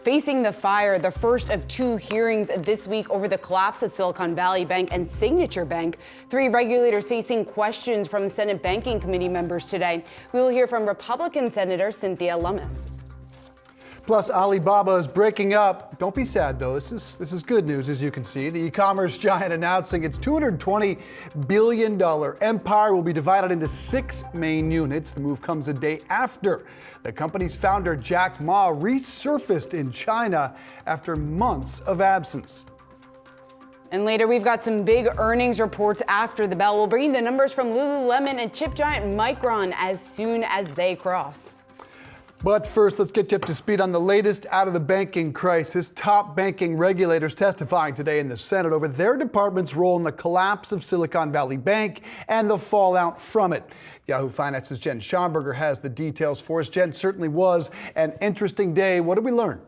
Facing the fire, the first of two hearings this week over the collapse of Silicon Valley Bank and Signature Bank. Three regulators facing questions from Senate Banking Committee members today. We will hear from Republican Senator Cynthia Lummis. Plus, Alibaba is breaking up. Don't be sad, though. This is good news, as you can see. The e-commerce giant announcing its $220 billion empire will be divided into 6 main units. The move comes a day after the company's founder, Jack Ma, resurfaced in China after months of absence. And later, we've got some big earnings reports after the bell. We'll bring you the numbers from Lululemon and chip giant Micron as soon as they cross. But first, let's get you up to speed on the latest out of the banking crisis. Top banking regulators testifying today in the Senate over their department's role in the collapse of Silicon Valley Bank and the fallout from it. Yahoo Finance's Jen Schonberger has the details for us. Jen, certainly was an interesting day. What did we learn?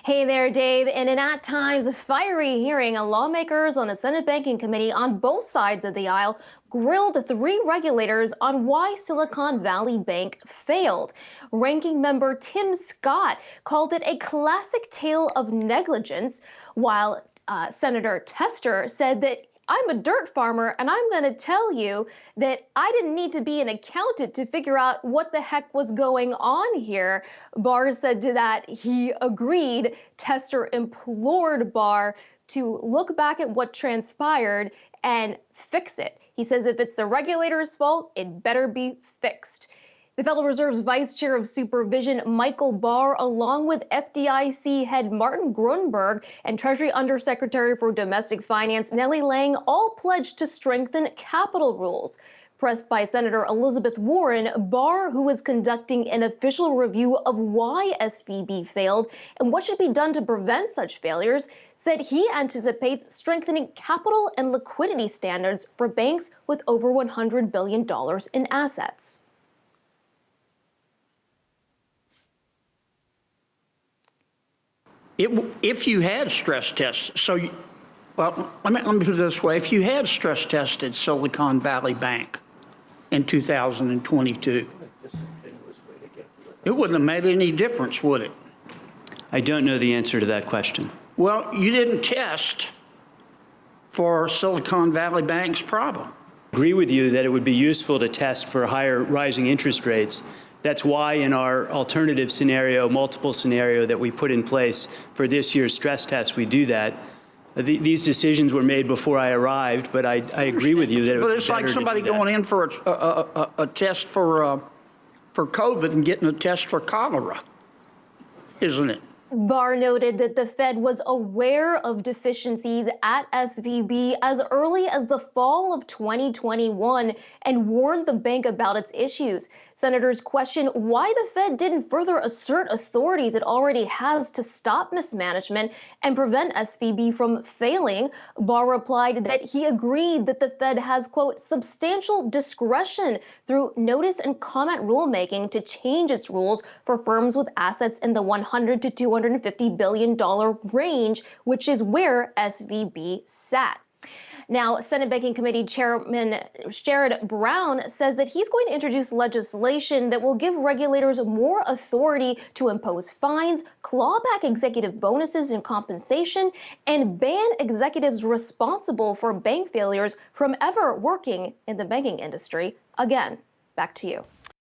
Hey there, Dave. In an at times fiery hearing, lawmakers on the Senate Banking Committee on both sides of the aisle grilled 3 regulators on why Silicon Valley Bank failed. Ranking member Tim Scott called it a classic tale of negligence, while Senator Tester said that I'm a dirt farmer, and I'm going to tell you that I didn't need to be an accountant to figure out what the heck was going on here. Barr said to that he agreed. Tester implored Barr to look back at what transpired and fix it. He says if it's the regulator's fault, it better be fixed. The Federal Reserve's Vice Chair of Supervision, Michael Barr, along with FDIC head Martin Grunberg and Treasury Undersecretary for Domestic Finance Nellie Lang, all pledged to strengthen capital rules. Pressed by Senator Elizabeth Warren, Barr, who was conducting an official review of why SVB failed and what should be done to prevent such failures, said he anticipates strengthening capital and liquidity standards for banks with over $100 billion in assets. If you had stress tests, let me put it this way. If you had stress tested Silicon Valley Bank in 2022, it wouldn't have made any difference, would it? I don't know the answer to that question. Well, you didn't test for Silicon Valley Bank's problem. I agree with you that it would be useful to test for higher rising interest rates. That's why in our alternative scenario, multiple scenario that we put in place for this year's stress test, we do that. These decisions were made before I arrived, but I agree with you that it would be better to do that. But it's like somebody going in for a test for COVID and getting a test for cholera, isn't it? Barr noted that the Fed was aware of deficiencies at SVB as early as the fall of 2021 and warned the bank about its issues. Senators questioned why the Fed didn't further assert authorities it already has to stop mismanagement and prevent SVB from failing. Barr replied that he agreed that the Fed has, quote, substantial discretion through notice and comment rulemaking to change its rules for firms with assets in the $100 to $250 billion range, which is where SVB sat. Now, Senate Banking Committee Chairman Sherrod Brown says that he's going to introduce legislation that will give regulators more authority to impose fines, claw back executive bonuses and compensation, and ban executives responsible for bank failures from ever working in the banking industry again. Back to you.